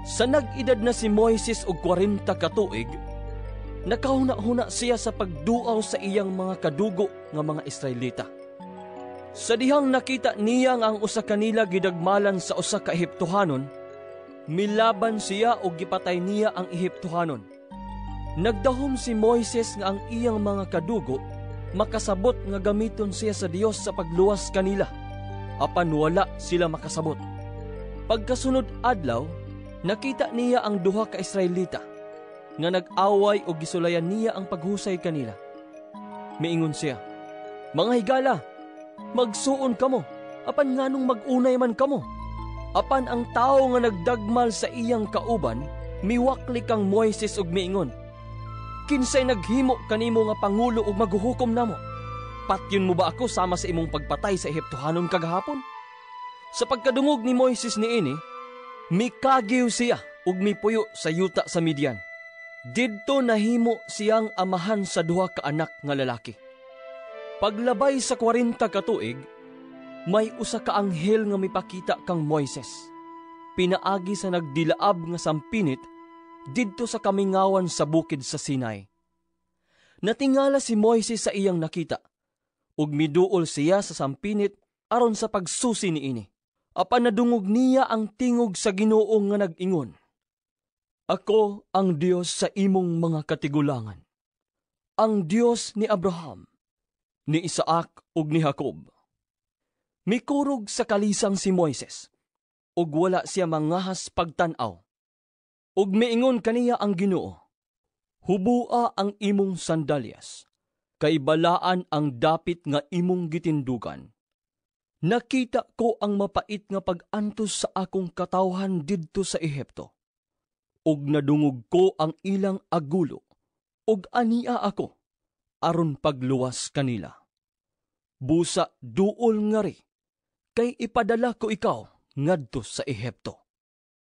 Sa nag-edad na si Moises og 40 ka tuig, nakahuna-huna siya sa pagduaw sa iyang mga kadugo nga mga Israelita. Sa dihang nakita niya nga ang usa kanila gidagmalan sa usa ka Ehiptohanon, milaban siya o gipatay niya ang Ehiptohanon. Nagdahom si Moises nga ang iyang mga kadugo makasabot nga gamiton siya sa Dios sa pagluwas kanila, apan wala sila makasabot. Pagkasunod adlaw, nakita niya ang duha ka Israelita nga nag-away o gisulayan niya ang paghusay kanila. Miingon siya, "Mga higala, magsuon kamo, apan nganong mag-unay man kamo?" Apan ang tao nga nagdagmal sa iyang kauban, miwakli kang Moises ug miingon, "Kinsay naghimo kanimo nga pangulo ug maghuhukom namo? Patyon mo ba ako sama sa imong pagpatay sa Ehiptohanon kagahapon?" Sa pagkadungog ni Moises niini, mikagiw siya ug mipuyo sa yuta sa Midian. Didto nahimo siyang amahan sa duha ka anak nga lalaki. Paglabay sa 40 ka tuig, may usa ka anghel nga mipakita kang Moises. Pinaagi sa nagdilaab nga sampinit didto sa kamingawan sa bukid sa Sinai. Natingala si Moises sa iyang nakita, ug miduol siya sa sampinit aron sa pagsusi niini. Apan nadungog niya ang tingog sa Ginoo nga nag-ingon, "Ako ang Dios sa imong mga katigulangan, ang Dios ni Abraham, ni Isaac ug ni Jacob." Mikurog sa kalisang si Moises, ug wala siya mangahas pagtan-aw. Ug miingon kaniya ang Ginoo, "Hubua ang imong sandalyas, kay balaan ang dapit nga imong gitindugan. Nakita ko ang mapait nga pag-antos sa akong katawhan didto sa Ehipto, ug nadungog ko ang ilang agulo, ug ania ako aron pagluwas kanila. Busa duol nga ri, kay ipadala ko ikaw ngadto sa Ehipto."